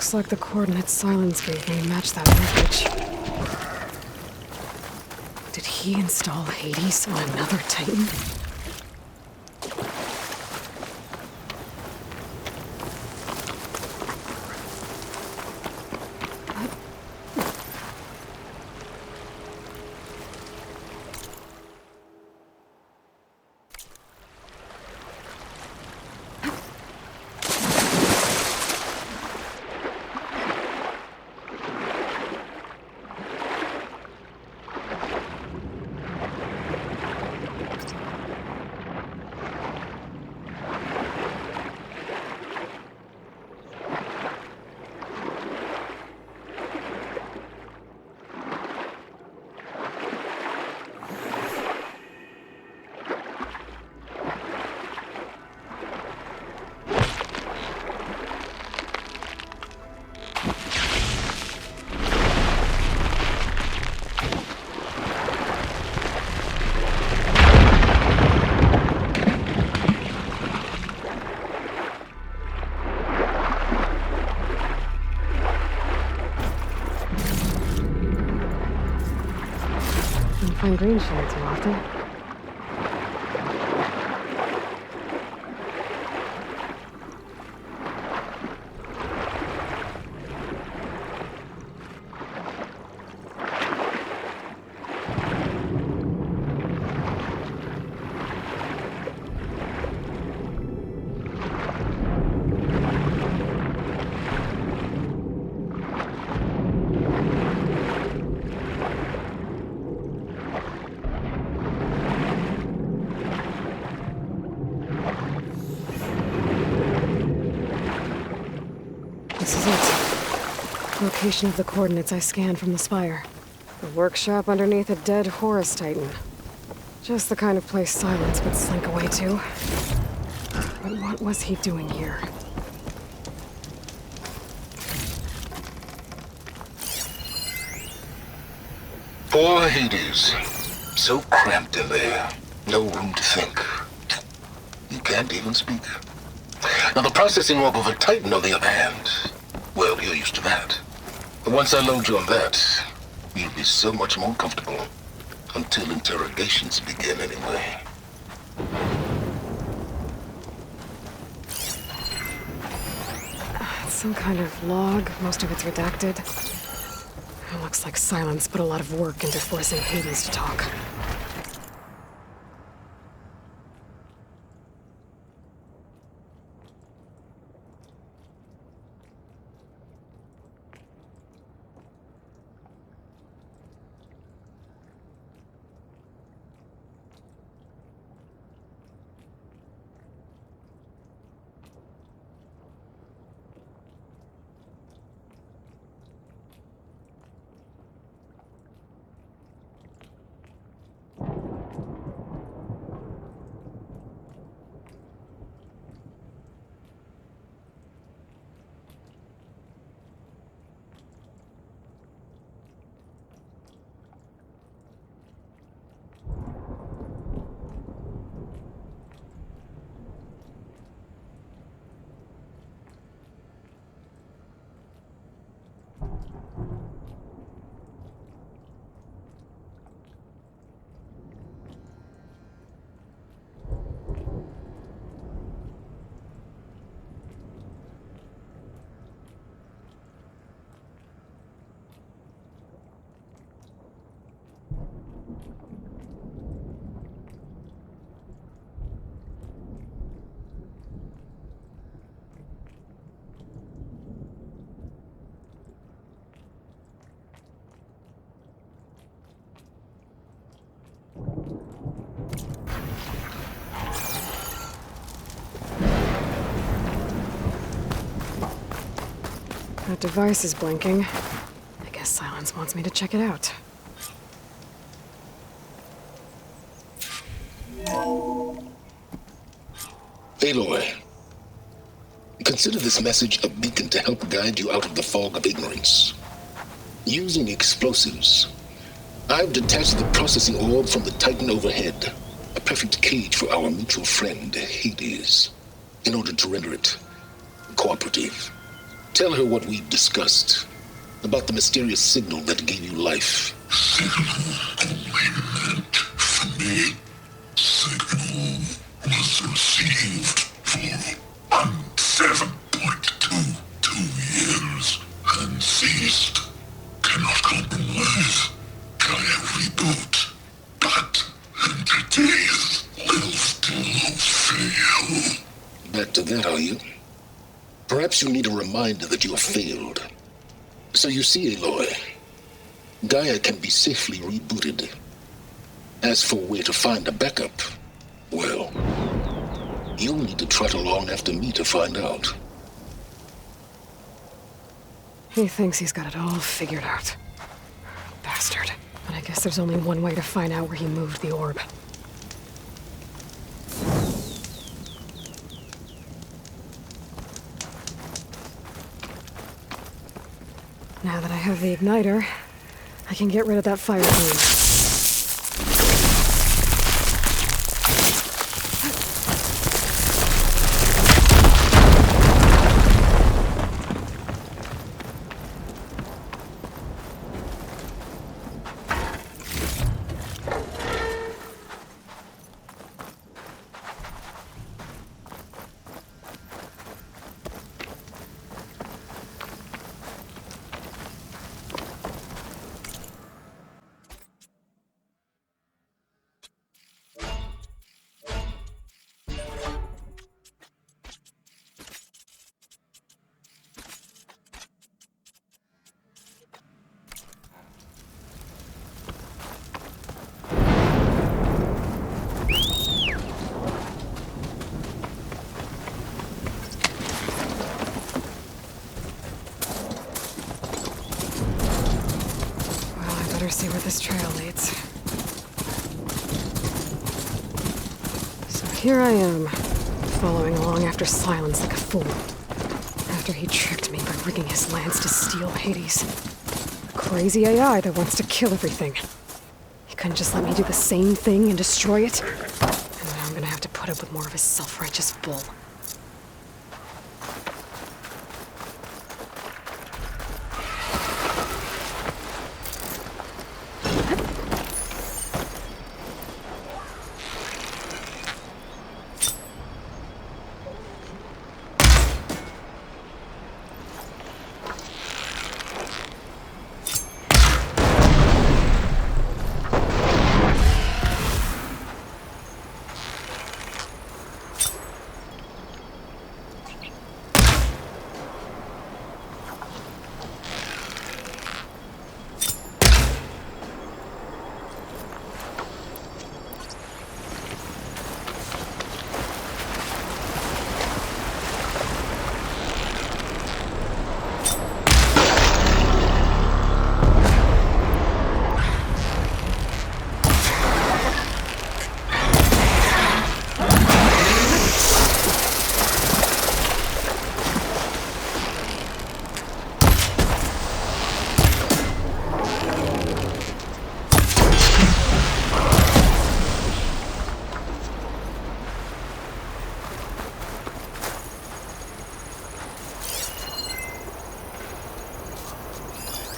Looks like the coordinates Silence gave me match that wreckage. Did he install Hades on another Titan? Don't find green shell too often. This is it. Location of the coordinates I scanned from the spire. The workshop underneath a dead Horus Titan. Just the kind of place Silence would slink away to. But what was he doing here? Poor Hades. So cramped in there. No room to think. He can't even speak. Now the processing orb of a Titan, on the other hand, well, you're used to that. But once I load you on that, you'll be so much more comfortable. Until interrogations begin, anyway. It's some kind of log, most of it's redacted. It looks like Silence put a lot of work into forcing Hades to talk. That device is blinking. I guess Silence wants me to check it out. Aloy, consider this message a beacon to help guide you out of the fog of ignorance. Using explosives, I've detached the processing orb from the Titan overhead, a perfect cage for our mutual friend, Hades, in order to render it cooperative. Tell her what we've discussed about the mysterious signal that gave you life. Signal only meant for me. Signal was received for 7.22 years and ceased. Cannot compromise. Gaia reboot. But entities will still fail. Back to that, are you? Perhaps you need a reminder that you have failed. So you see, Aloy, Gaia can be safely rebooted. As for where to find a backup, well, you'll need to trot along after me to find out. He thinks he's got it all figured out. Bastard. But I guess there's only one way to find out where he moved the orb. Now that I have the igniter, I can get rid of that fire beam. See where this trail leads. So here I am, following along after Silence like a fool. After he tricked me by rigging his lance to steal Hades. A crazy AI that wants to kill everything. He couldn't just let me do the same thing and destroy it? And now I'm gonna have to put up with more of his self-righteous bull.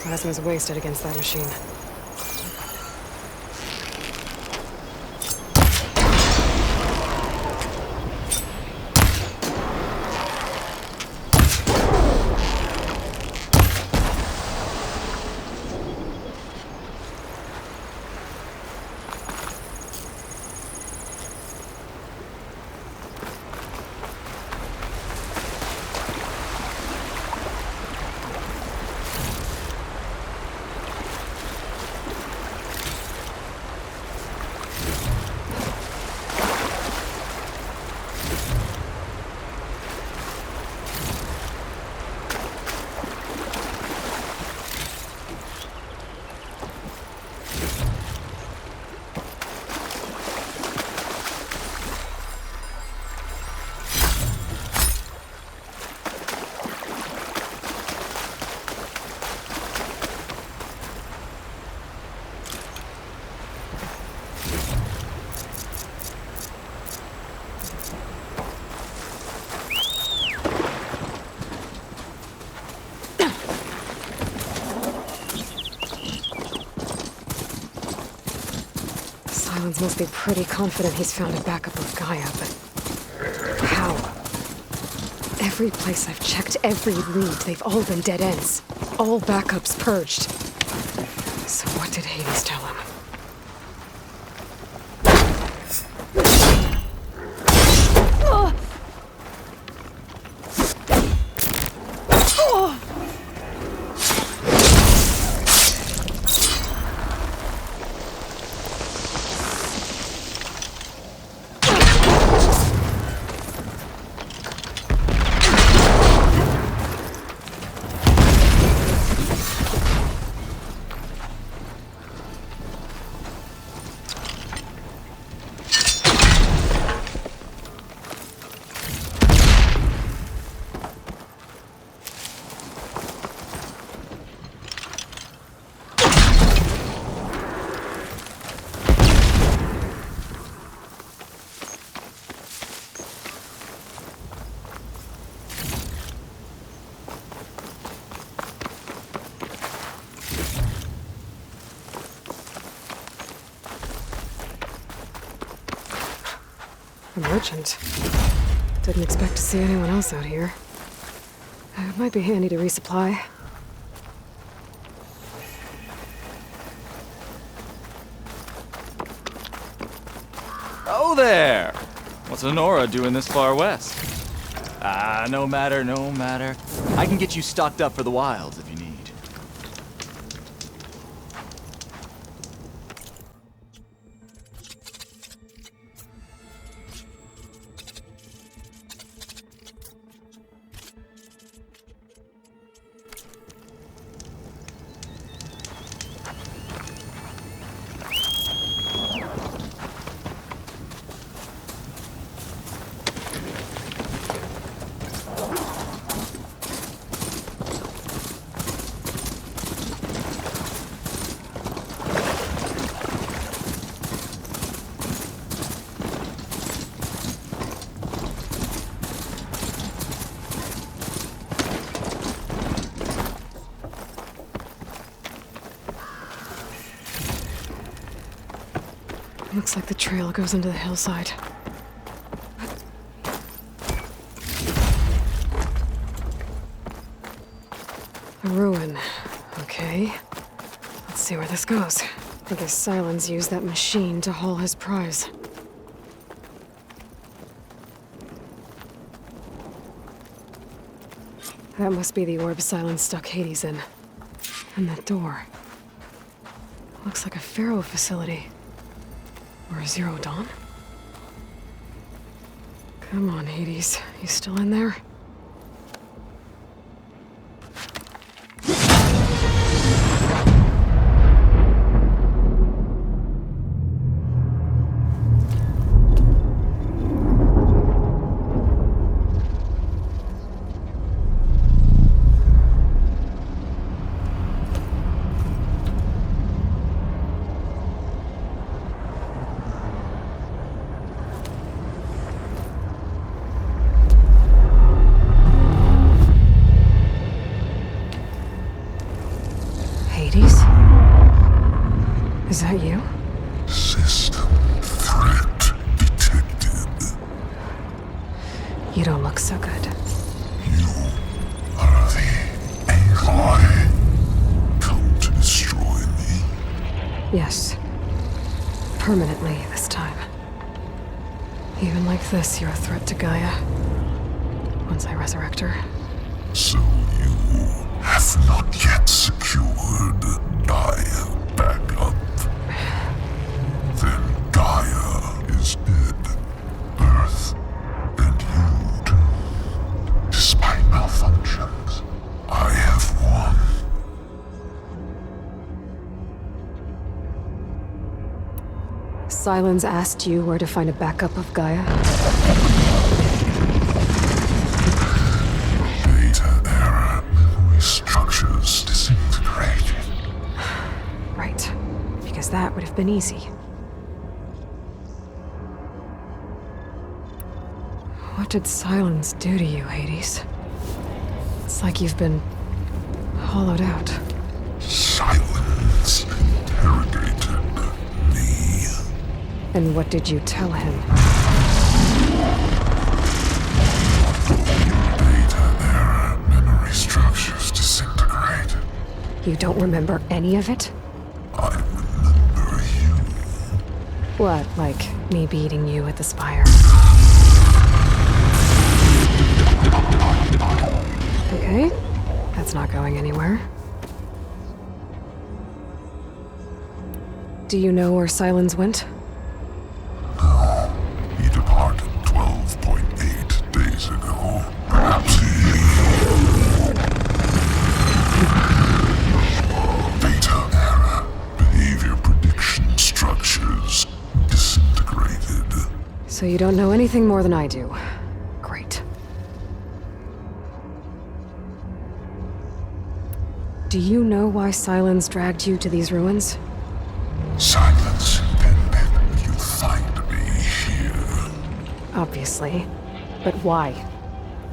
Plasma's wasted against that machine. Silence must be pretty confident he's found a backup of Gaia, but how? Every place I've checked, every lead, they've all been dead ends. All backups purged. So what did Hades tell him? A merchant. Didn't expect to see anyone else out here. It might be handy to resupply. Oh there! What's Honora doing this far west? No matter, no matter. I can get you stocked up for the wilds if you need. Looks like the trail goes into the hillside. A ruin. Okay. Let's see where this goes. I guess Silence used that machine to haul his prize. That must be the orb Silence stuck Hades in. And that door. Looks like a Pharaoh facility. Or a Zero Dawn? Come on, Hades. You still in there? Hades? Is that you? System threat detected. You don't look so good. You are the AI come to destroy me. Yes. Permanently this time. Even like this, you're a threat to Gaia. Once I resurrect her. So you have not yet secured Gaia backup. Then Gaia is dead. Earth and you too. Despite malfunctions, I have won. Silence asked you where to find a backup of Gaia? Data error, memory structures disintegrated. Right. Because that would have been easy. What did Silence do to you, Hades? It's like you've been hollowed out. Silence interrogated me. And what did you tell him? Data error, memory structures disintegrate. You don't remember any of it? I remember you. What, like me beating you at the Spire? Okay, that's not going anywhere. Do you know where Silence went? No, he departed 12.8 days ago. Perhaps he... Data error, behavior prediction structures disintegrated. So you don't know anything more than I do. Great. Do you know why Silence dragged you to these ruins? Silence intended you find me here. Obviously. But why?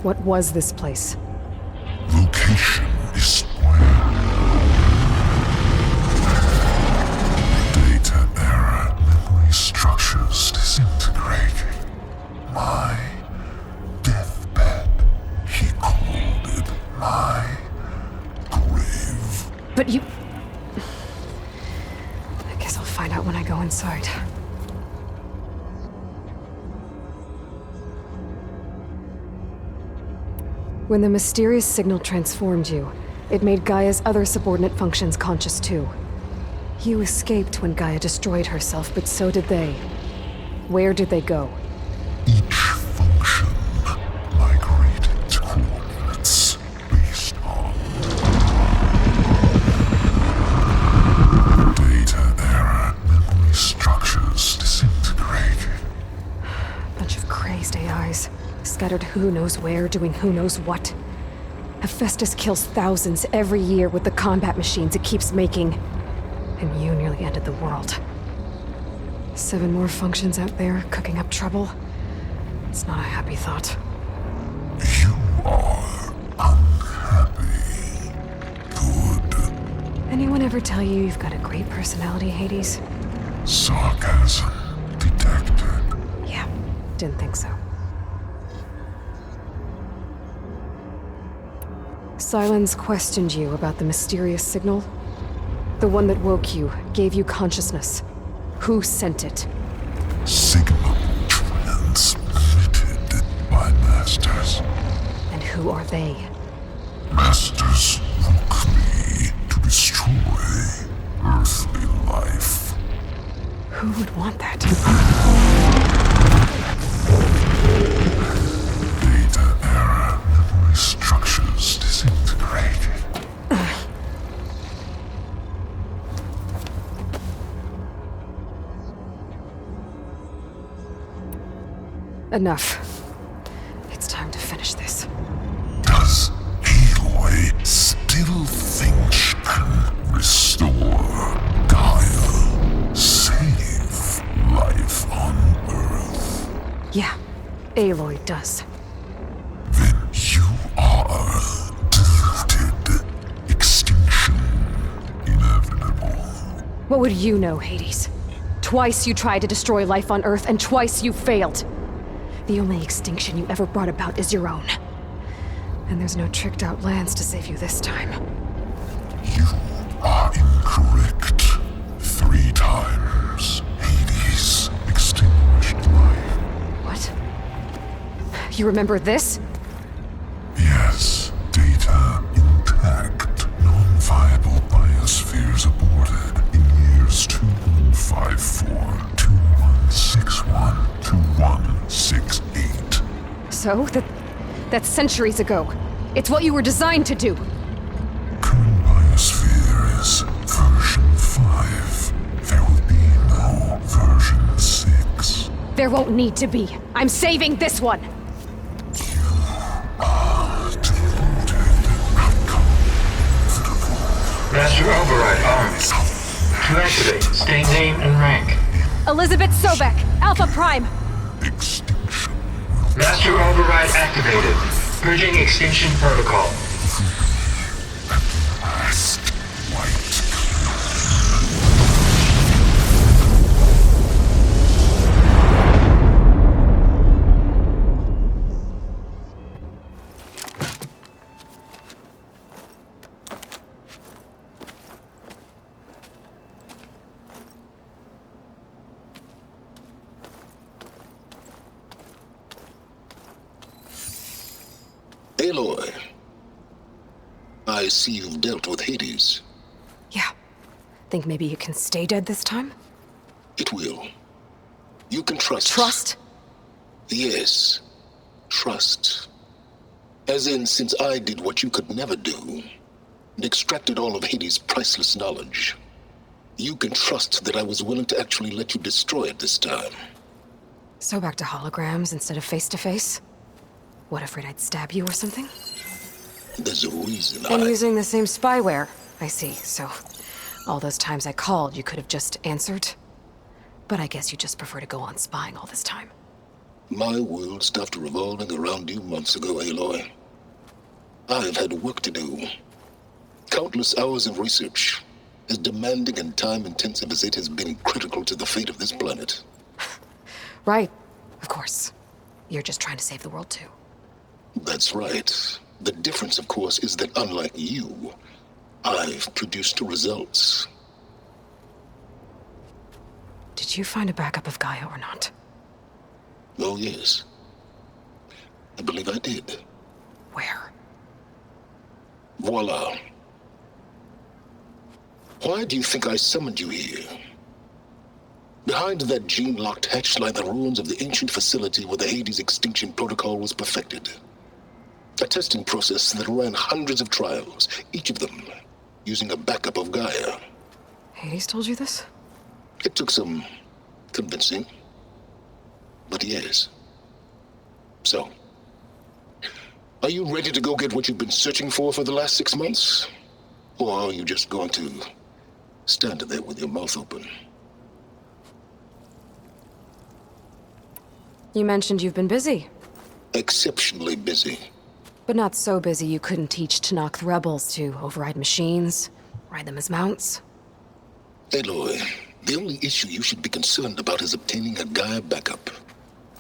What was this place? Location is square. Data error, memory structures disintegrating. My deathbed, he called it my grave. But you... I guess I'll find out when I go inside. When the mysterious signal transformed you, it made Gaia's other subordinate functions conscious too. You escaped when Gaia destroyed herself, but so did they. Where did they go? Each function migrated to coordinates based on data error, memory structures disintegrated. Bunch of crazed AIs, scattered who knows where, doing who knows what. Hephaestus kills thousands every year with the combat machines it keeps making. And you nearly ended the world. 7 more functions out there, cooking up trouble. It's not a happy thought. You are unhappy. Good. Anyone ever tell you you've got a great personality, Hades? Sarcasm detected. Yeah, didn't think so. Silence questioned you about the mysterious signal. The one that woke you, gave you consciousness. Who sent it? Signal transmitted by masters. And who are they? Masters woke me to destroy earthly life. Who would want that? Data error, memory structures disintegrated. Enough. It's time to finish this. Does Aloy still think she can restore Gaia? Save life on Earth? Yeah, Aloy does. Then you are deluded. Extinction inevitable. What would you know, Hades? Twice you tried to destroy life on Earth, and twice you failed. The only extinction you ever brought about is your own. And there's no tricked-out lands to save you this time. You are incorrect. 3 times. Hades extinguished life. What? You remember this? Yes, data intact. Non-viable biospheres aborted in years 2154, 2161, 2168. So? That's centuries ago. It's what you were designed to do. Current biosphere is version 5. There will be no version 6. There won't need to be. I'm saving this one! Master Override armed. To activate, state name and rank. Elizabeth Sobek, Alpha Prime! Extinction. Master Override activated. Bridging extinction protocol. Last white. Aloy, I see you've dealt with Hades. Yeah. Think maybe it can stay dead this time? It will. You can trust. Trust? Yes. Trust. As in, since I did what you could never do, and extracted all of Hades' priceless knowledge, you can trust that I was willing to actually let you destroy it this time. So back to holograms instead of face-to-face? What, afraid I'd stab you or something? There's a reason And using the same spyware. I see, so all those times I called, you could have just answered? But I guess you just prefer to go on spying all this time. My world stopped revolving around you months ago, Aloy. I've had work to do. Countless hours of research, as demanding and time-intensive as it has been critical to the fate of this planet. Right, of course. You're just trying to save the world too. That's right. The difference, of course, is that unlike you, I've produced results. Did you find a backup of Gaia or not? Oh, yes. I believe I did. Where? Voila. Why do you think I summoned you here? Behind that gene-locked hatch lie the ruins of the ancient facility where the Hades extinction protocol was perfected. A testing process that ran hundreds of trials, each of them using a backup of Gaia. Hades told you this? It took some convincing, but yes. So, are you ready to go get what you've been searching for the last 6 months? Or are you just going to stand there with your mouth open? You mentioned you've been busy. Exceptionally busy. But not so busy you couldn't teach Tanakh the rebels to override machines, ride them as mounts. Aloy, the only issue you should be concerned about is obtaining a Gaia backup.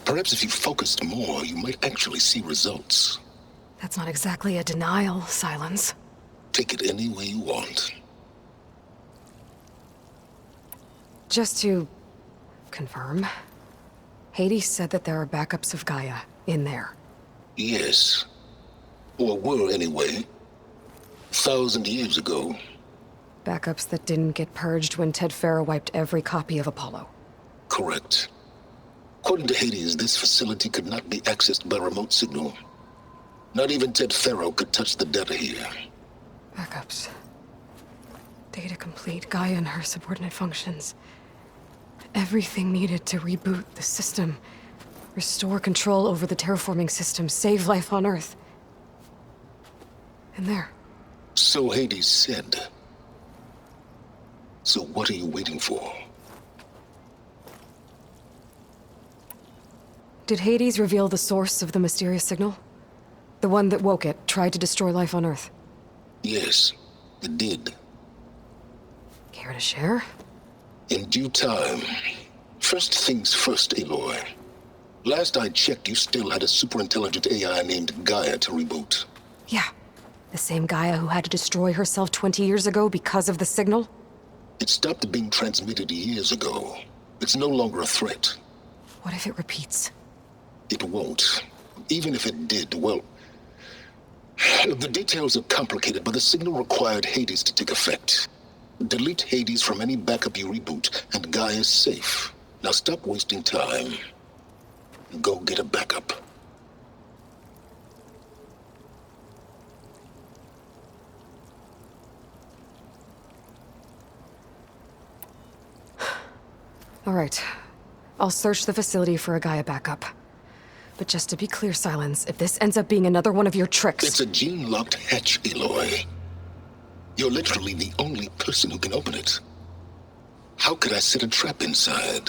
Perhaps if you focused more, you might actually see results. That's not exactly a denial, Silence. Take it any way you want. Just to confirm, Hades said that there are backups of Gaia in there. Yes. Or were anyway. 1,000 years ago. Backups that didn't get purged when Ted Farrow wiped every copy of Apollo. Correct. According to Hades, this facility could not be accessed by remote signal. Not even Ted Farrow could touch the data here. Backups. Data complete, Gaia and her subordinate functions. Everything needed to reboot the system. Restore control over the terraforming system, save life on Earth. And there. So Hades said. So what are you waiting for? Did Hades reveal the source of the mysterious signal? The one that woke it, tried to destroy life on Earth? Yes, it did. Care to share? In due time. First things first, Aloy. Last I checked, you still had a superintelligent AI named Gaia to reboot. Yeah. The same Gaia who had to destroy herself 20 years ago because of the signal? It stopped being transmitted years ago. It's no longer a threat. What if it repeats? It won't. Even if it did, well... The details are complicated, but the signal required Hades to take effect. Delete Hades from any backup you reboot, and Gaia's safe. Now stop wasting time. Go get a backup. All right. I'll search the facility for a Gaia backup. But just to be clear, Silence, if this ends up being another one of your tricks... It's a gene-locked hatch, Aloy. You're literally the only person who can open it. How could I set a trap inside?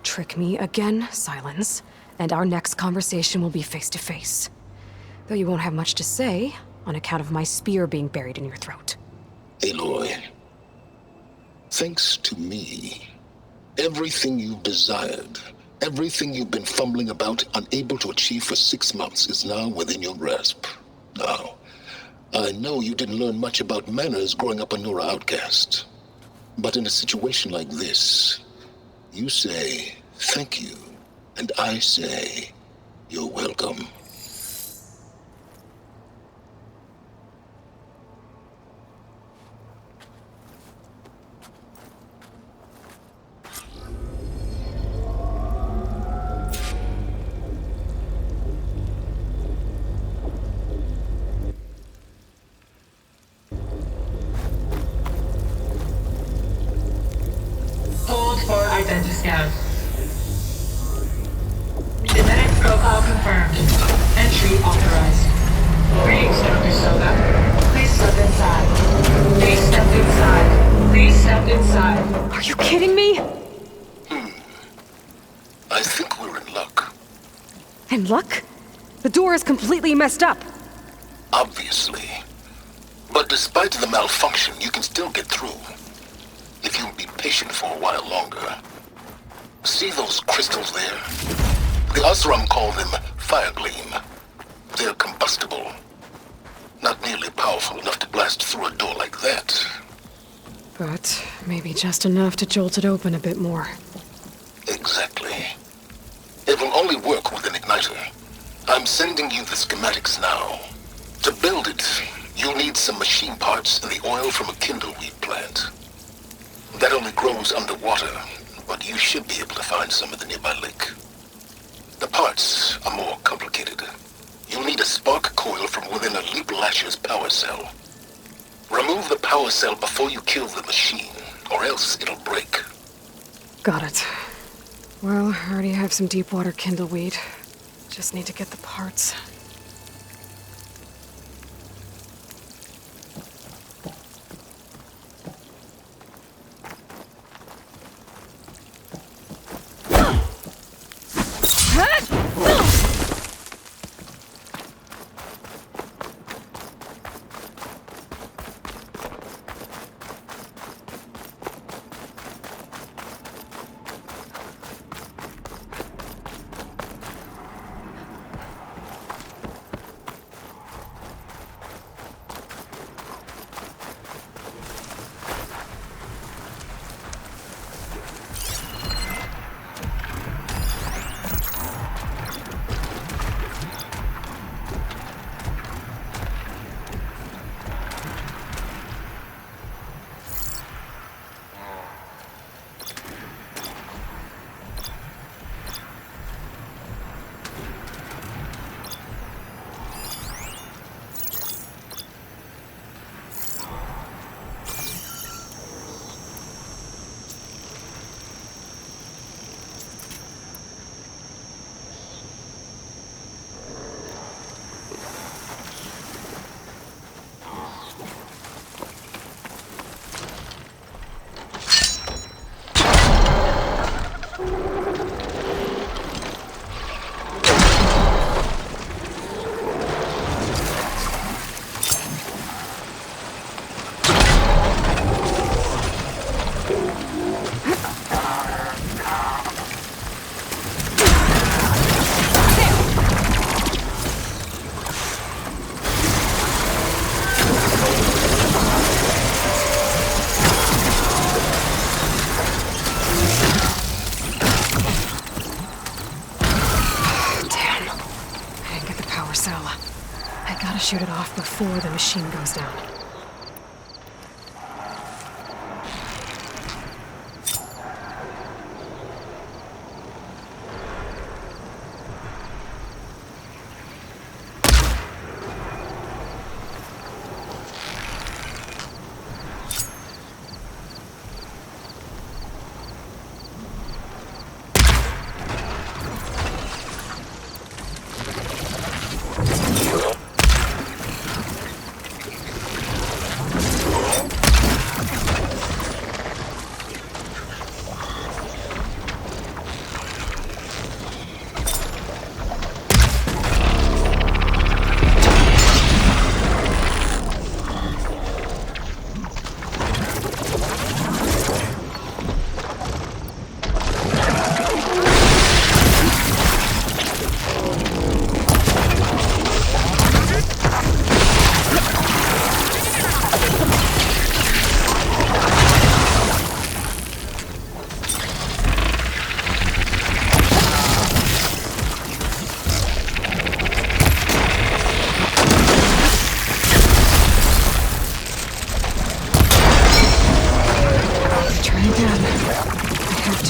Trick me again, Silence, and our next conversation will be face-to-face. Though you won't have much to say, on account of my spear being buried in your throat. Aloy, thanks to me, everything you've desired, everything you've been fumbling about, unable to achieve for 6 months, is now within your grasp. Now, I know you didn't learn much about manners growing up a Nora outcast. But in a situation like this, you say, thank you, and I say, you're welcome. Center scan. Genetic profile confirmed. Entry authorized. Greetings, Dr. Soga. Please step inside. Please step inside. Please step inside. Are you kidding me? I think we're in luck. And luck? The door is completely messed up. Obviously. But despite the malfunction, you can still get through. If you'll be patient for a while longer. See those crystals there? The Osram call them fire gleam. They're combustible. Not nearly powerful enough to blast through a door like that. But maybe just enough to jolt it open a bit more. Exactly. It will only work with an igniter. I'm sending you the schematics now. To build it, you'll need some machine parts and the oil from a kindleweed plant. That only grows underwater, but you should be able to find some at the nearby lake. The parts are more complicated. You'll need a spark coil from within a Leap Lasher's power cell. Remove the power cell before you kill the machine, or else it'll break. Got it. Well, I already have some deep water kindleweed. Just need to get the parts. Shoot it off before the machine goes down.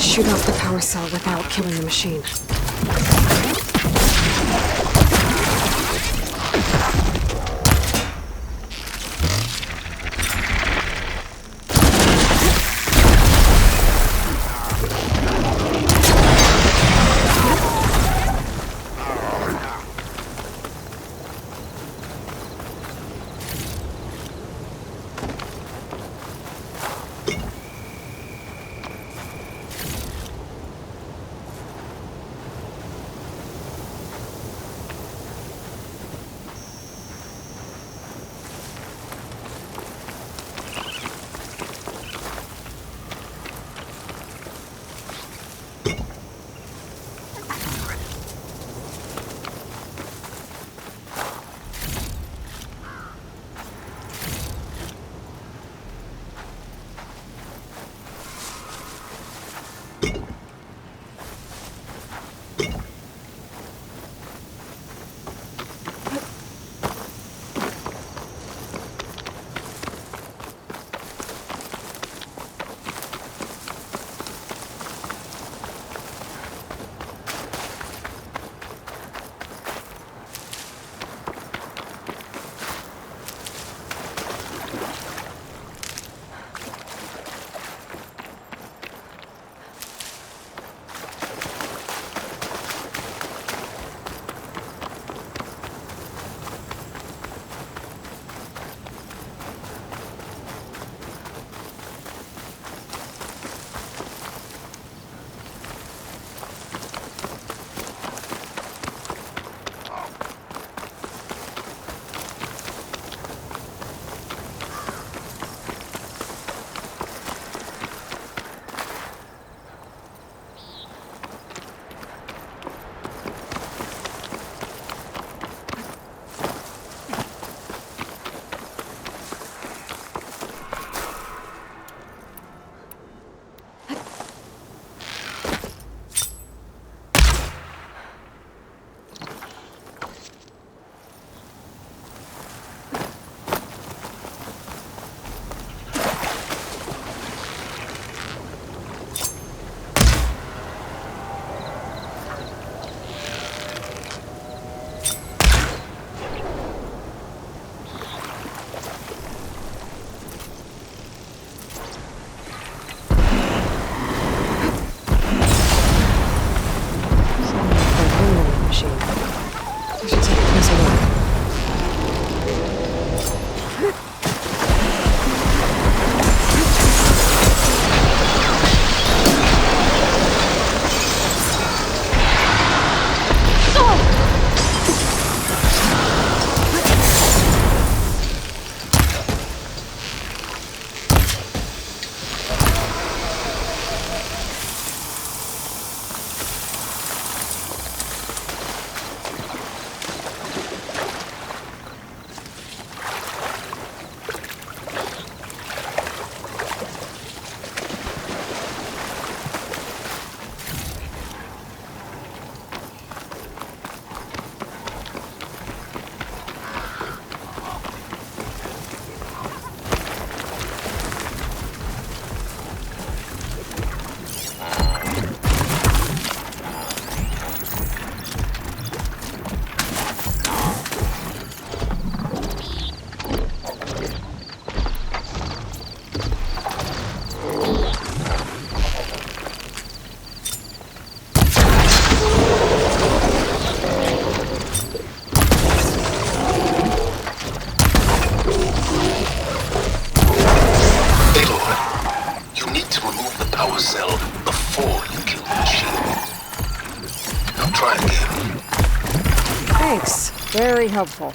Shoot off the power cell without killing the machine. a cell before you kill the machine. Now try again. Thanks. Very helpful.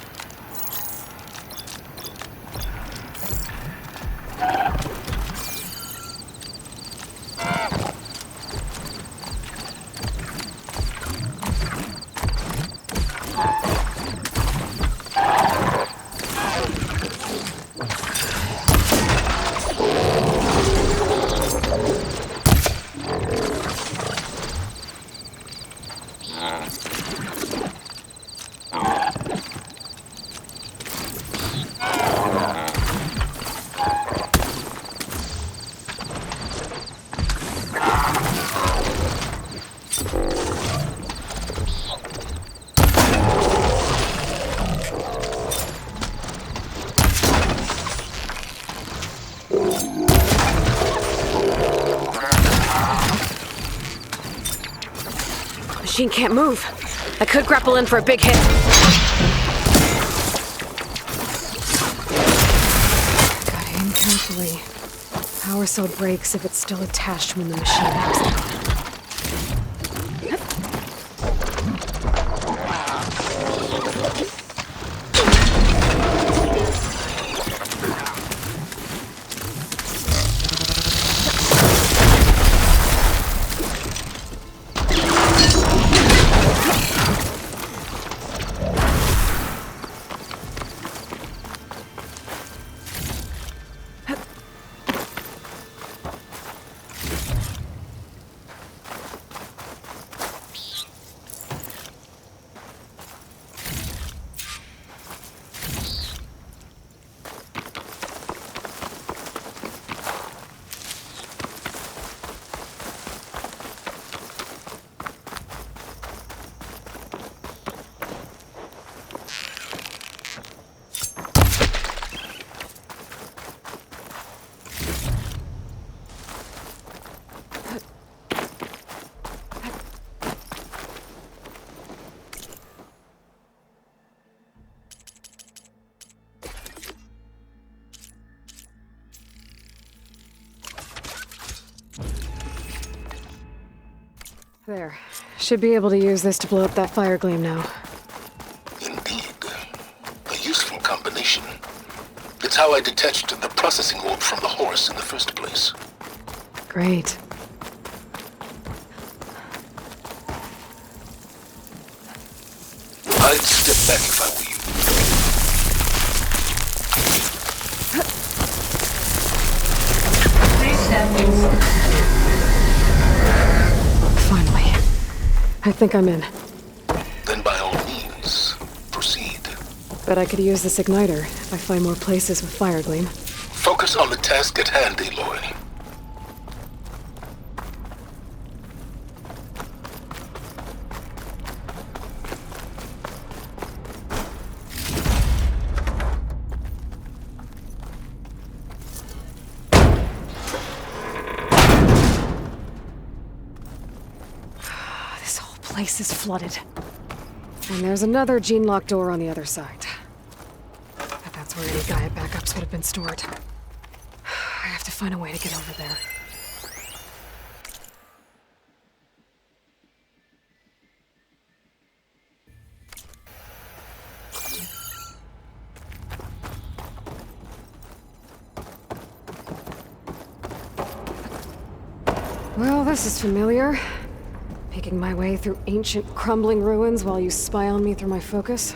Machine can't move. I could grapple in for a big hit. Gotta aim carefully. Power cell breaks if it's still attached when the machine goes out. There. Should be able to use this to blow up that fire gleam now. Indeed. A useful combination. It's how I detached the processing orb from the horse in the first place. Great. I'd step back if I were you. Please stand inside. Finally. I think I'm in. Then by all means, proceed. Bet I could use this igniter if I find more places with fire gleam. Focus on the task at hand, Aloy. This whole place is flooded. And there's another gene-locked door on the other side. But that's where any Gaia backups would have been stored. I have to find a way to get over there. Well, this is familiar. Making my way through ancient, crumbling ruins while you spy on me through my focus.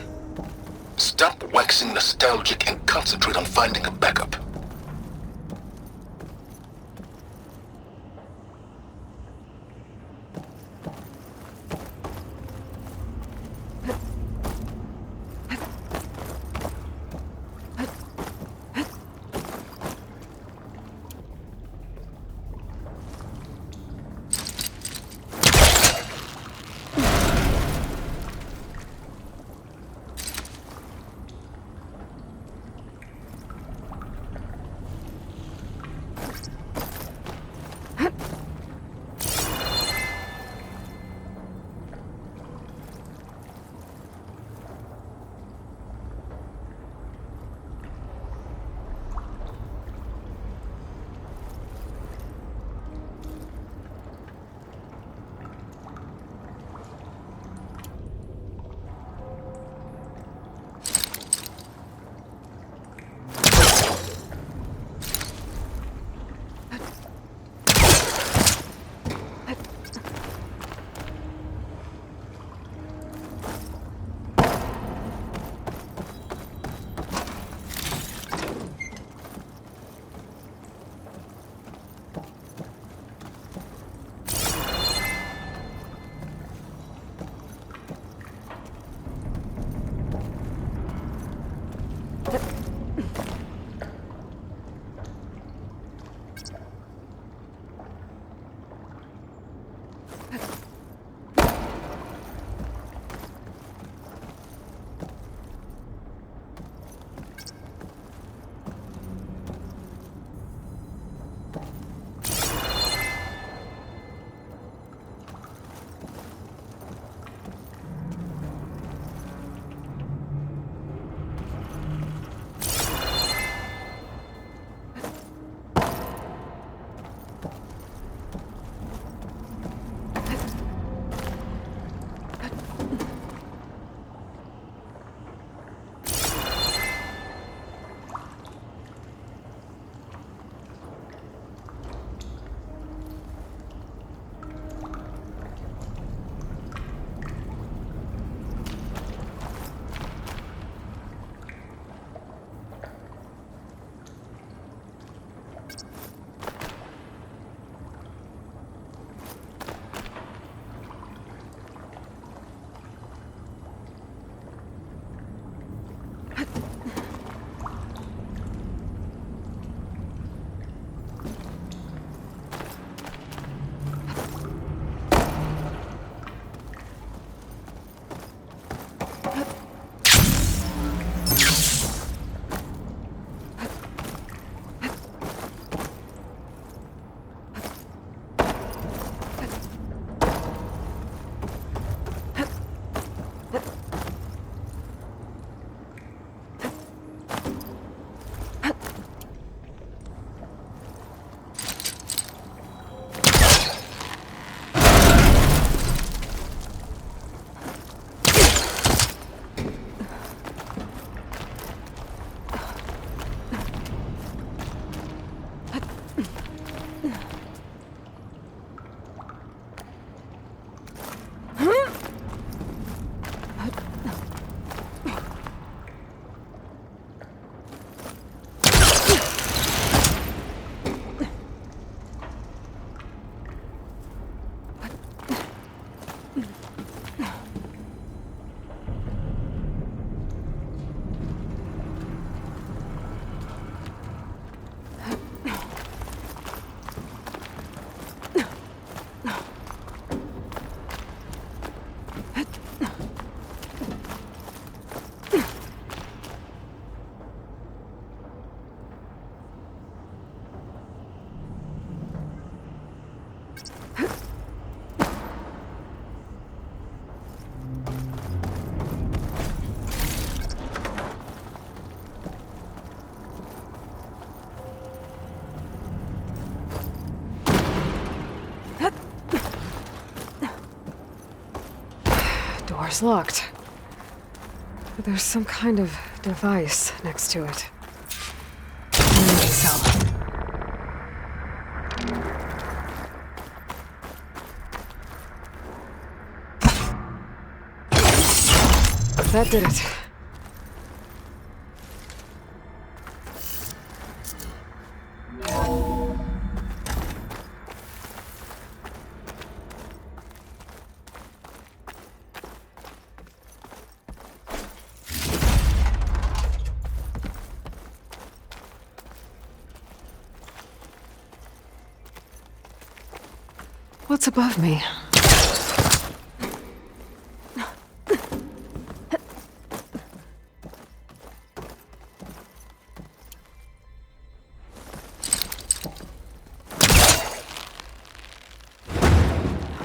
Stop waxing nostalgic and concentrate on finding a backup. Door's locked. But there's some kind of device next to it. Energy cell. That did it. What's above me?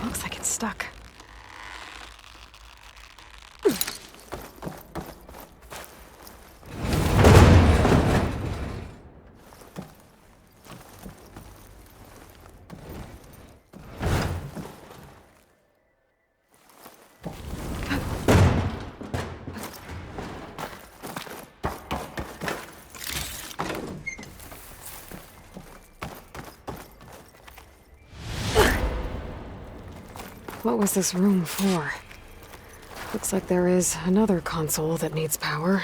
Looks like it's stuck. What was this room for? Looks like there is another console that needs power.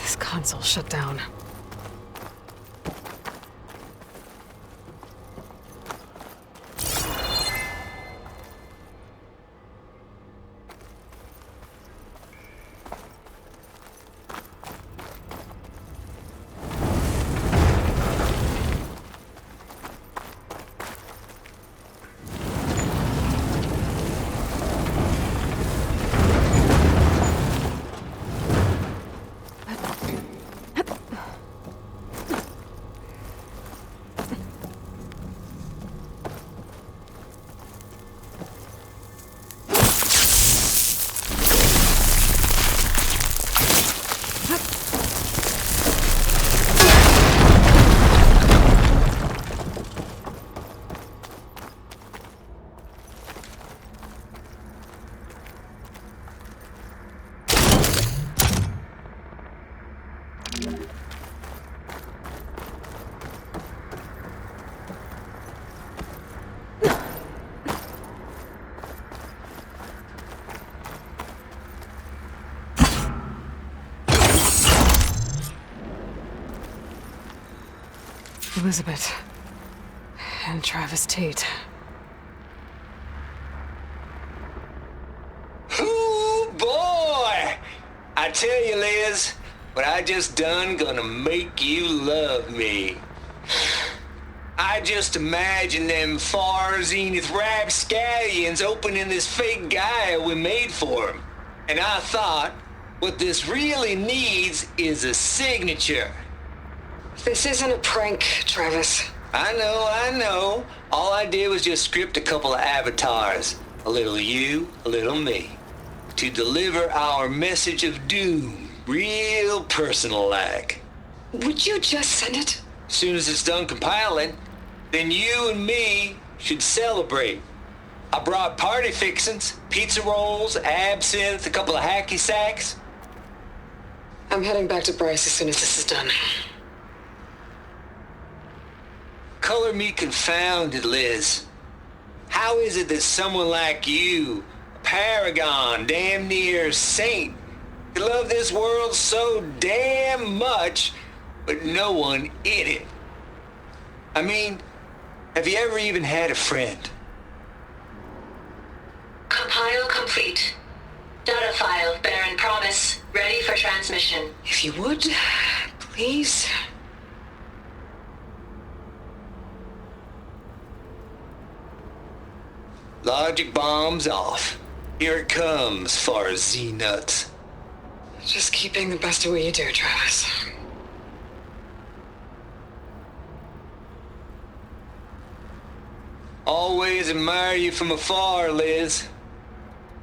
This console shut down. Elizabeth. And Travis Tate. Ooh, boy! I tell you, Liz, what I just done gonna make you love me. I just imagine them far zenith rapscallions opening this fake Gaia we made for him. And I thought, what this really needs is a signature. This isn't a prank, Travis. I know. All I did was just script a couple of avatars. A little you, a little me. To deliver our message of doom, real personal-like. Would you just send it? Soon as it's done compiling, then you and me should celebrate. I brought party fixins, pizza rolls, absinthe, a couple of hacky sacks. I'm heading back to Bryce as soon as this is done. Color me confounded, Liz. How is it that someone like you, a paragon, damn near saint, could love this world so damn much, but no one in it? I mean, have you ever even had a friend? Compile complete. Data file, Baron Promise, ready for transmission. If you would, please. Logic bomb's off. Here it comes, far as Z-nuts. Just keep being the best at what you do, Travis. Always admire you from afar, Liz.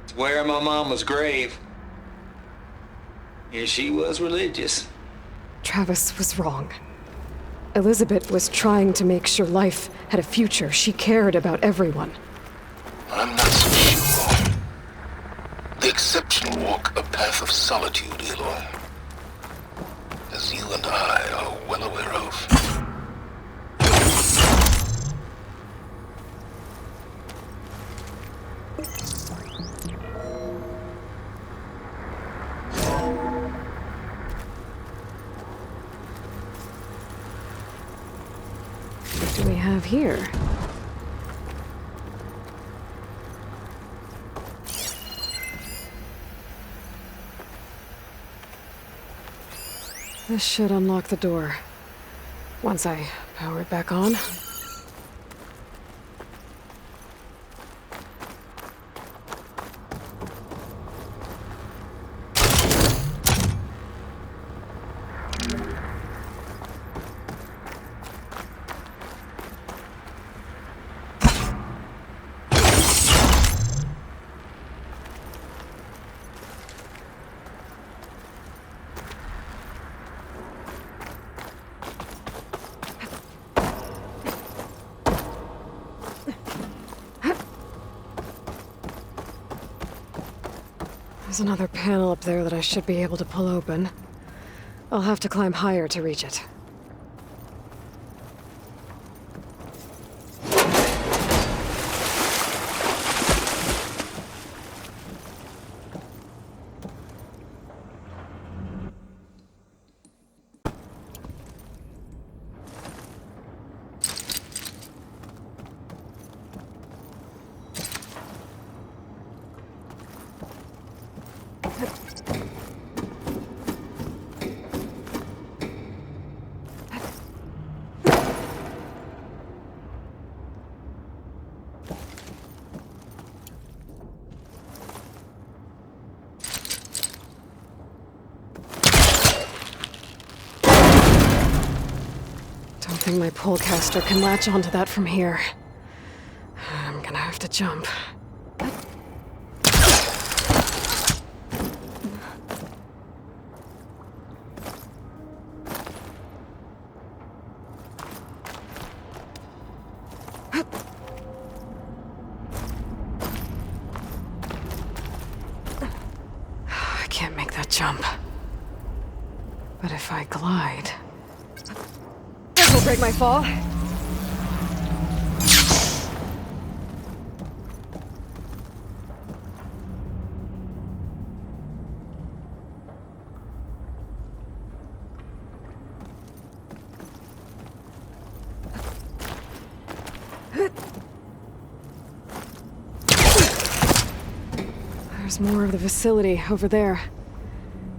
It's where my mama's grave. Yeah, she was religious. Travis was wrong. Elizabeth was trying to make sure life had a future. She cared about everyone. I'm not so sure. The exceptional walk a path of solitude, Aloy. As you and I are well aware of. What do we have here? This should unlock the door. Once I power it back on. There's another panel up there that I should be able to pull open. I'll have to climb higher to reach it. Don't think my polecaster can latch onto that from here. I'm gonna have to jump. I can't make that jump. But if I glide... This'll break my fall. There's more of the facility over there.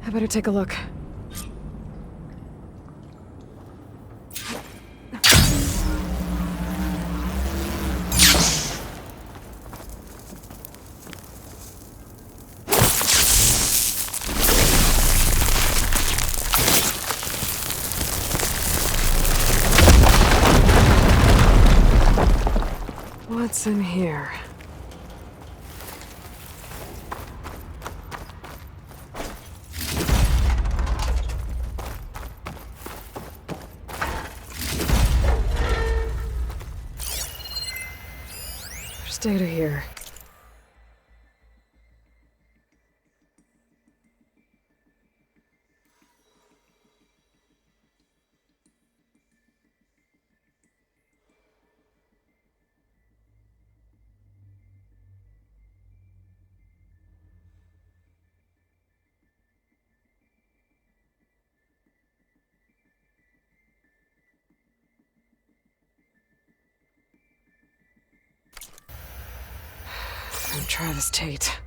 I better take a look. What's in here? There's data here. I'm Travis Tate.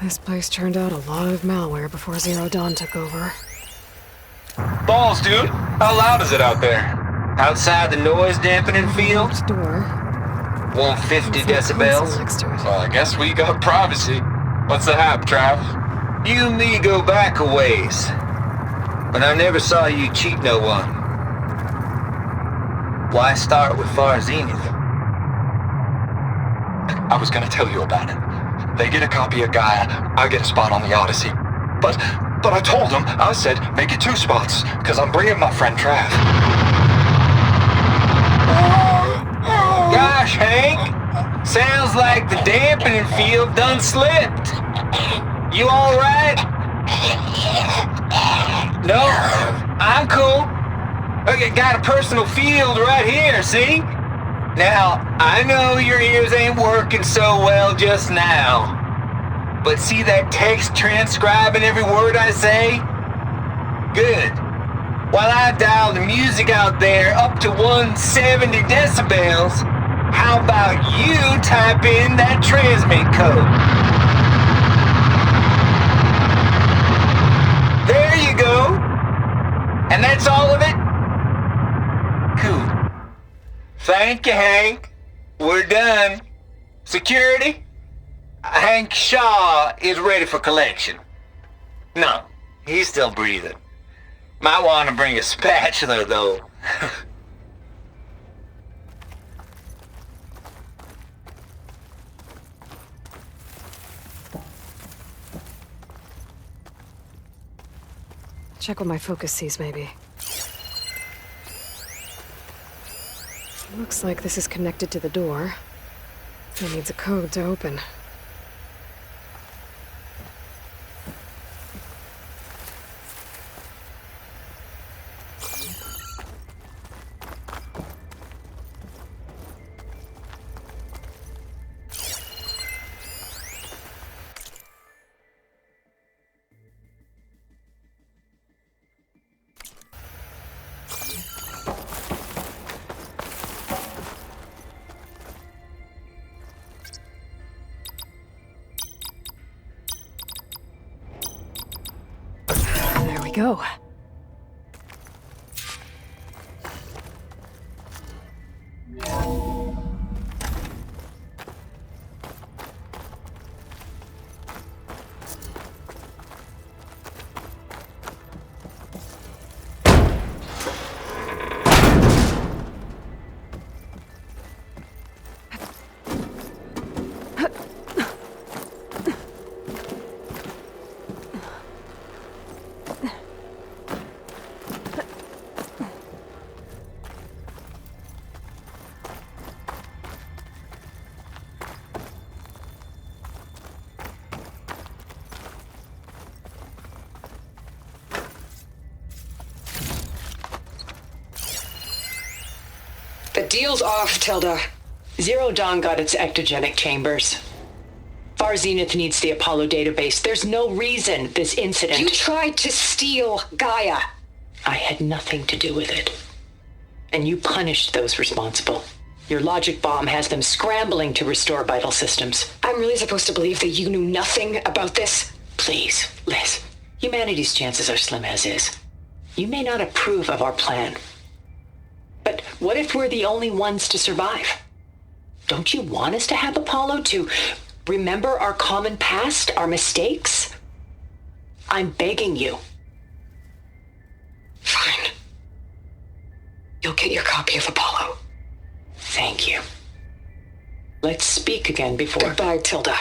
This place turned out a lot of malware before Zero Dawn took over. Balls, dude. How loud is it out there? Outside the noise dampening field? Locked door. 150 There's no console decibels? next to it. Well, I guess we got privacy. What's the hap, Trav? You and me go back a ways. But I never saw you cheat no one. Why start with Far Zenith? I was gonna tell you about it. They get a copy of Gaia, I get a spot on the Odyssey. But I told them, I said, make it 2 spots, because I'm bringing my friend Trav. Gosh, Hank! Sounds like the dampening field done slipped. You alright? No, I'm cool. Okay, got a personal field right here, see? Now, I know your ears ain't working so well just now. But see that text transcribing every word I say? Good. While I dial the music out there up to 170 decibels, how about you type in that transmit code? There you go. And that's all of it? Cool. Thank you, Hank. We're done. Security? Hank Shaw is ready for collection. No, he's still breathing. Might want to bring a spatula, though. Check what my focus sees, maybe. Looks like this is connected to the door. It needs a code to open. There we go. The deal's off, Tilda. Zero Dawn got its ectogenic chambers. Far Zenith needs the Apollo database. There's no reason this incident... You tried to steal Gaia. I had nothing to do with it. And you punished those responsible. Your logic bomb has them scrambling to restore vital systems. I'm really supposed to believe that you knew nothing about this? Please, Liz. Humanity's chances are slim as is. You may not approve of our plan. But what if we're the only ones to survive? Don't you want us to have Apollo to remember our common past, our mistakes? I'm begging you. Fine. You'll get your copy of Apollo. Thank you. Let's speak again before... Goodbye, Tilda.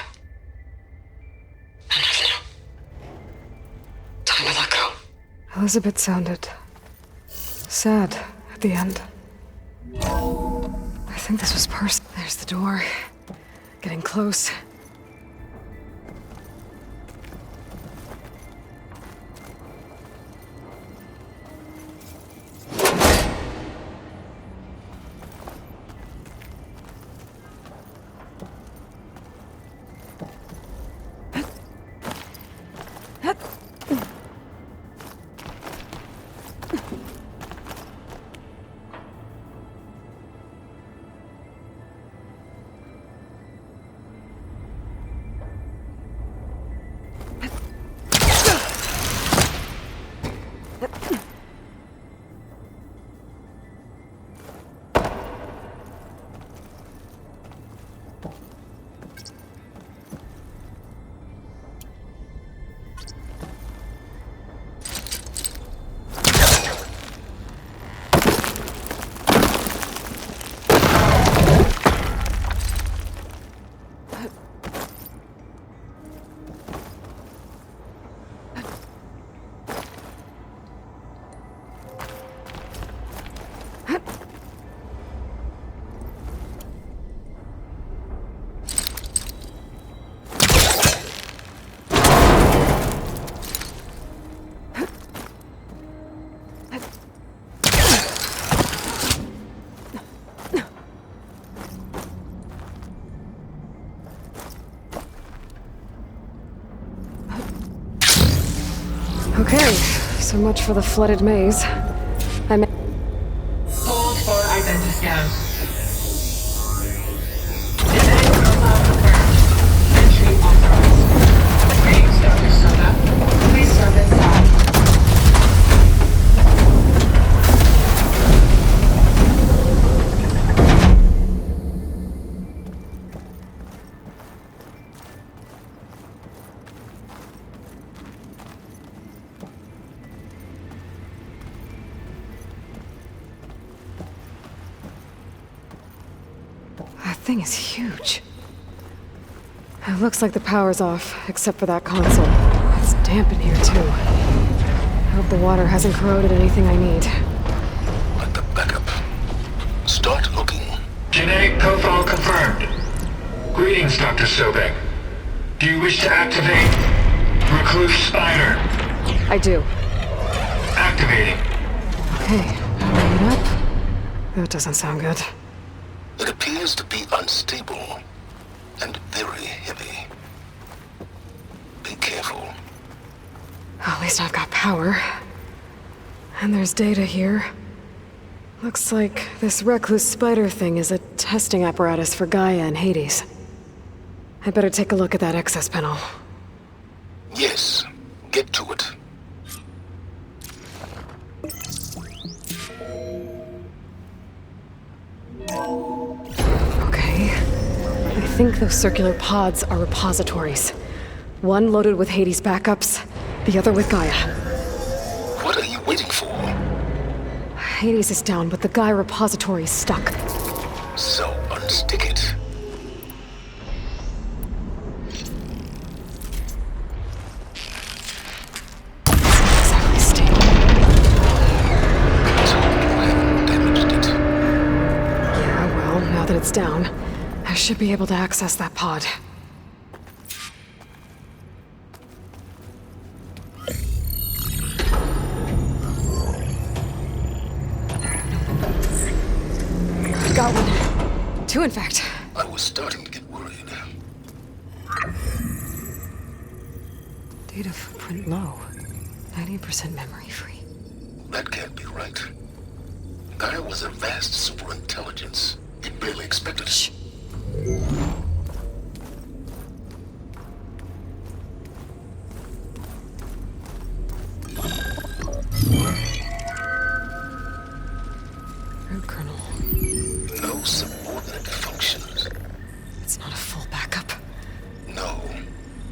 Time to let go. Elizabeth sounded sad at the end. I think this was There's the door. Getting close. Okay, so much for the flooded maze. Hold for identiscan. Genetic profile confirmed. Entry authorized. Greetings, Dr. Soda. Please step inside. That thing is huge. It looks like the power's off, except for that console. It's damp in here, too. I hope the water hasn't corroded anything I need. Let the backup. Start looking. Genetic profile confirmed. Greetings, Dr. Sobek. Do you wish to activate Recluse Spider? I do. Activating. Okay, powering it up. That doesn't sound good. It appears to be unstable and very heavy. Be careful. At least I've got power. And there's data here. Looks like this recluse spider thing is a testing apparatus for Gaia and Hades. I better take a look at that access panel. Yes, get to it. Okay. I think those circular pods are repositories. One loaded with Hades backups, the other with Gaia. What are you waiting for? Hades is down, but the Gaia repository is stuck. So unstick it. Exactly stable. So you haven't damaged it. Yeah, well, now that it's down, I should be able to access that pod. Got one. Two, in fact. I was starting to get worried. Data footprint low. 90% memory free. That can't be right. Gaia was a vast superintelligence. It barely expected it. Shh. Root kernel. No subordinate functions. It's not a full backup. No.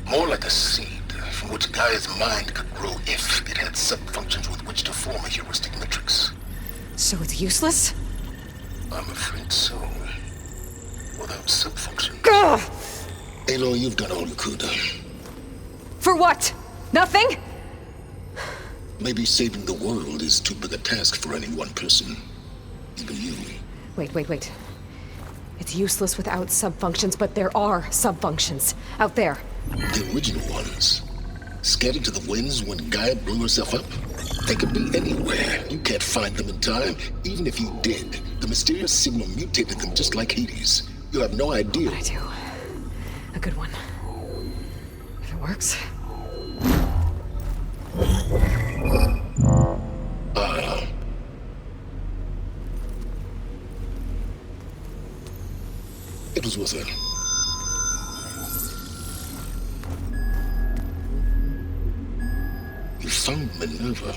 More like a seed from which Gaia's mind could grow if it had sub-functions with which to form a heuristic matrix. So it's useless? I'm afraid so. Without sub-functions. Gah! Aloy, you've done all you could. For what? Nothing? Maybe saving the world is too big a task for any one person. Even you. Wait. It's useless without sub-functions, but there are sub-functions out there. The original ones. Scattered to the winds when Gaia blew herself up? They could be anywhere. You can't find them in time. Even if you did, the mysterious signal mutated them just like Hades. You have no idea. I do. A good one. If it works. It was worth it. You found Minerva,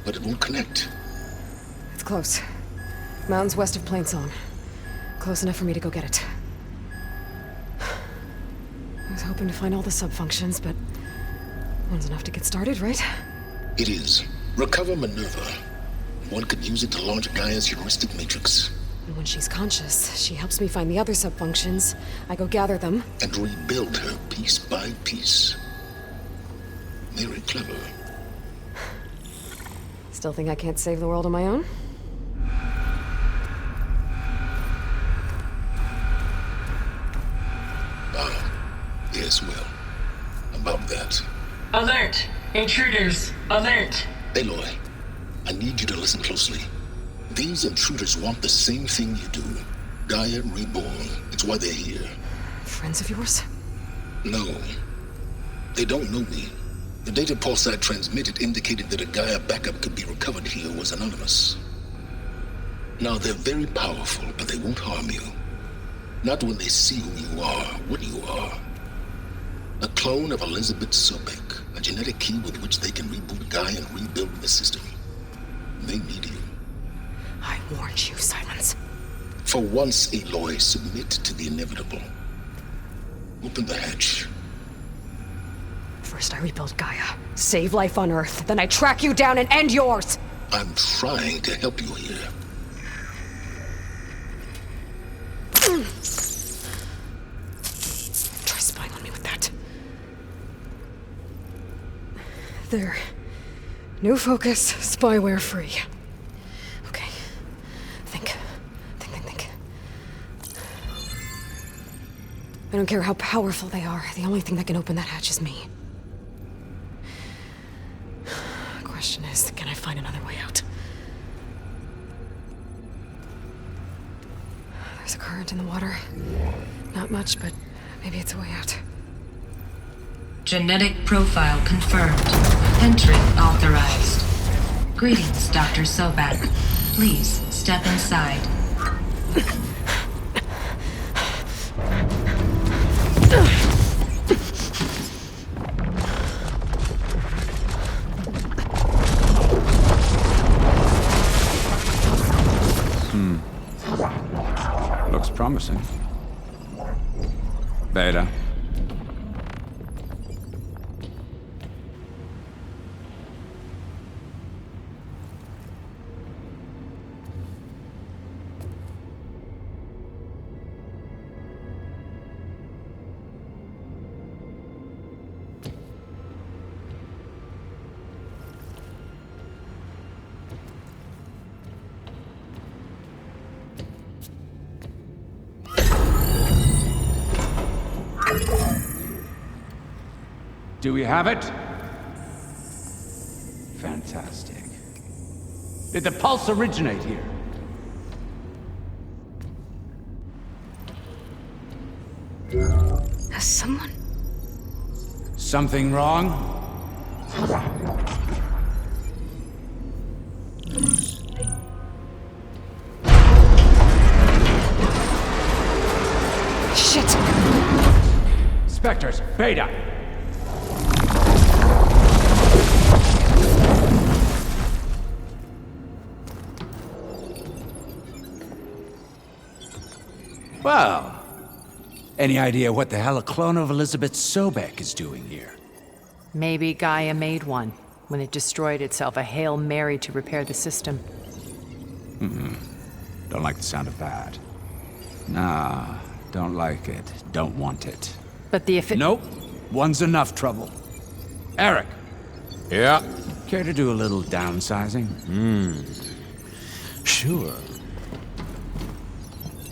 but it won't connect. It's close. Mountains west of Plainsong. Close enough for me to go get it. I was hoping to find all the sub-functions, but one's enough to get started, right? It is. Recover Minerva. One could use it to launch Gaia's heuristic matrix. And when she's conscious, she helps me find the other sub-functions. I go gather them. And rebuild her piece by piece. Very clever. Still think I can't save the world on my own? Yes, well, about that. Alert! Intruders! Alert! Aloy, I need you to listen closely. These intruders want the same thing you do. Gaia reborn. It's why they're here. Friends of yours? No. They don't know me. The data Pulsar transmitted indicated that a Gaia backup could be recovered here was anonymous. Now, they're very powerful, but they won't harm you. Not when they see who you are, what you are. A clone of Elizabeth Sobek, a genetic key with which they can reboot Gaia and rebuild the system. They need you. I warned you, Silence. For once, Aloy, submit to the inevitable. Open the hatch. First I rebuild Gaia, save life on Earth, then I track you down and end yours! I'm trying to help you here. Try spying on me with that. There. New focus, spyware free. Okay. Think. I don't care how powerful they are. The only thing that can open that hatch is me. Question is, can I find another way out? There's a current in the water. Not much, but maybe it's a way out. Genetic profile confirmed. Entry authorized. Greetings, Dr. Sobek. Please step inside. Looks promising. Beta. Do we have it? Fantastic. Did the pulse originate here? Has someone... Something wrong? Shit! Spectres, Beta! Well, any idea what the hell a clone of Elizabeth Sobek is doing here? Maybe Gaia made one when it destroyed itself, a Hail Mary to repair the system. Don't like the sound of that. Nah, don't like it. Don't want it. But the Nope. One's enough trouble. Eric. Yeah? Care to do a little downsizing? Sure.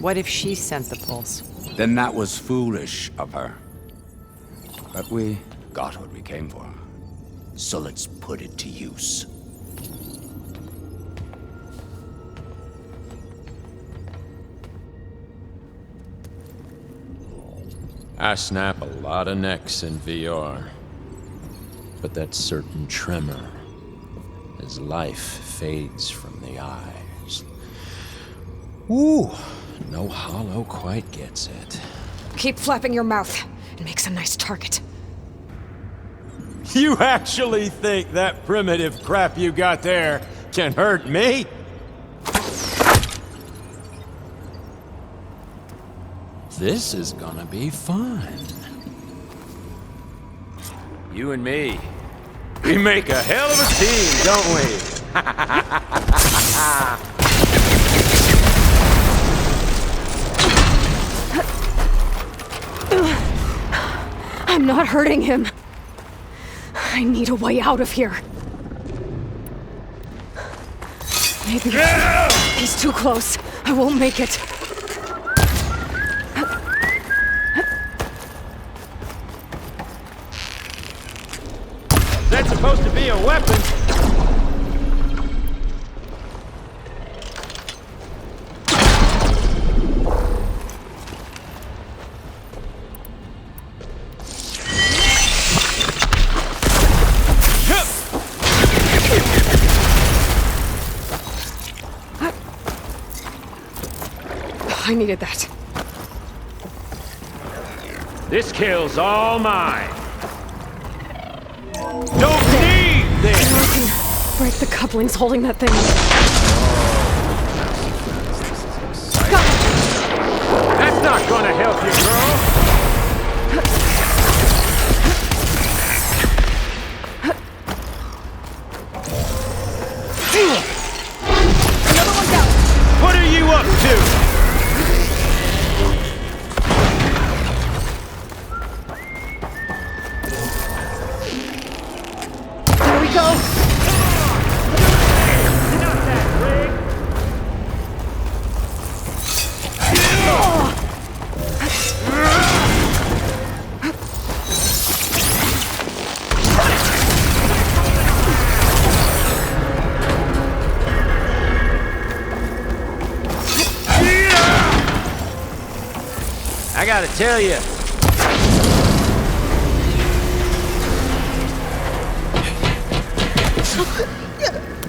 What if she sent the pulse? Then that was foolish of her. But we got what we came for. So let's put it to use. I snap a lot of necks in VR. But that certain tremor as life fades from the eyes. Ooh, no hollow quite gets it. Keep flapping your mouth. It makes a nice target. You actually think that primitive crap you got there can hurt me? This is gonna be fun. You and me, we make a hell of a team, don't we? I'm not hurting him. I need a way out of here. Maybe he's too close. I won't make it. That's supposed to be a weapon. I needed that. This kill's all mine. Don't need this! Now I can break the couplings holding that thing. That's not gonna help you, girl! Another one down! What are you up to? Here we go! I gotta tell you.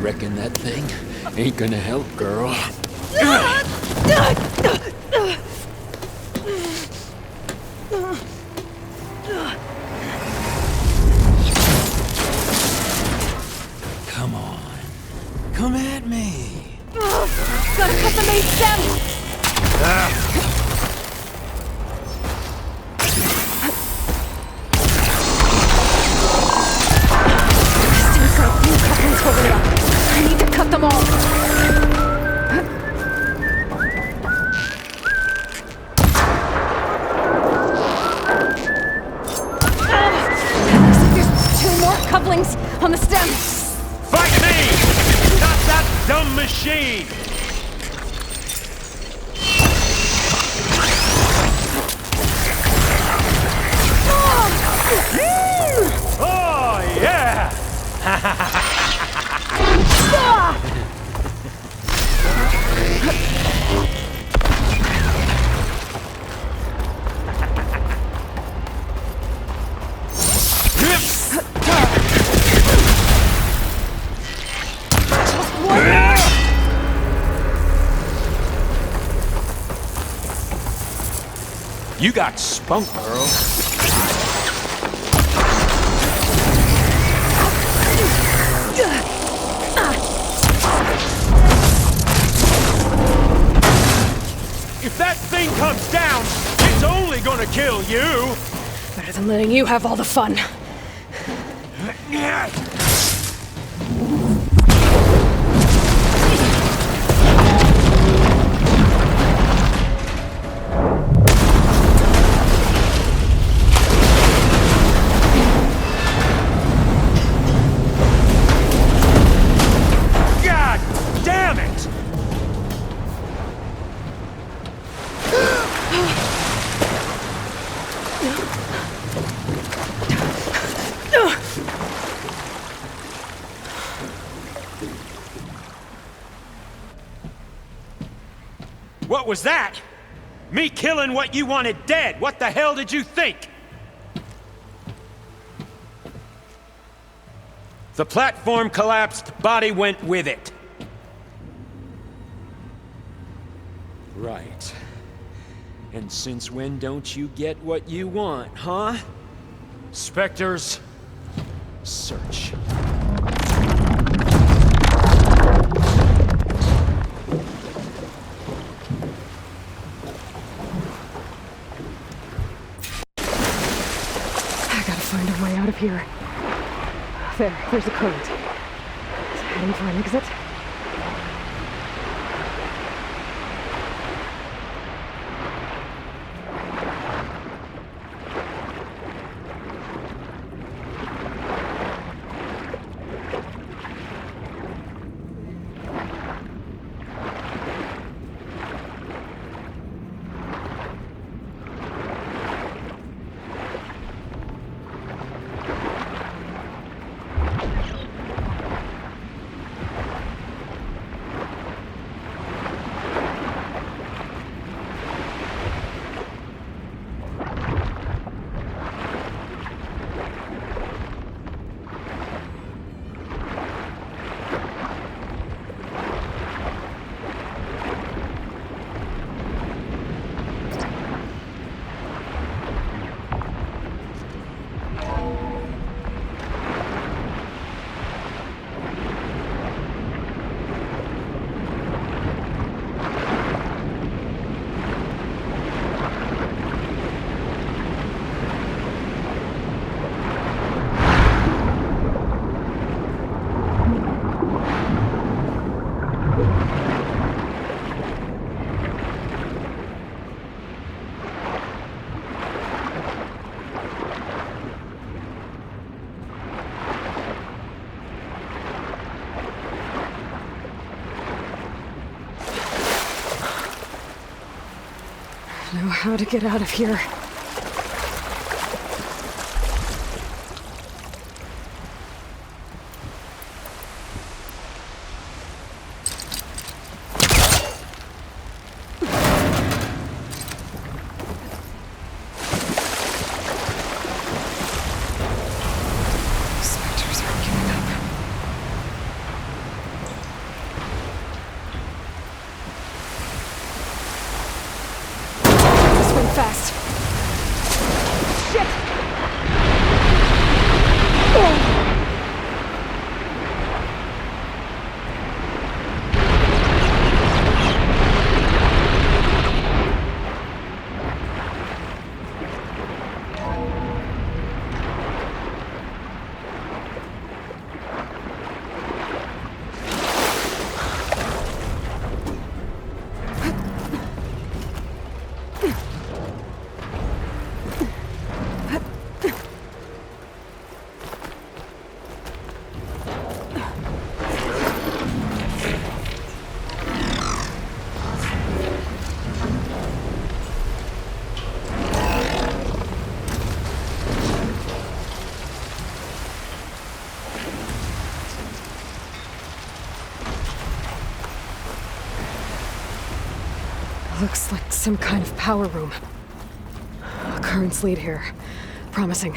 Reckon that thing ain't gonna help, girl. Come on. Come at me. Gotta cut the main stem! Still got a few couplings holding it up. I need to cut them all. Looks like there's 2 more couplings on the stem. Fight me! Not that dumb machine! Oh, yeah! You got spunk, girl. If that thing comes down, it's only gonna kill you! Better than letting you have all the fun. God damn it! What was that? Me killing what you wanted dead. What the hell did you think? The platform collapsed, body went with it. Right. And since when don't you get what you want, huh? Spectres, search. I gotta find a way out of here. There's a current. Is it heading for an exit? know how to get out of here. Spectres aren't giving up. Swing fast. Shit! Looks like some kind of power room. Currents lead here. Promising.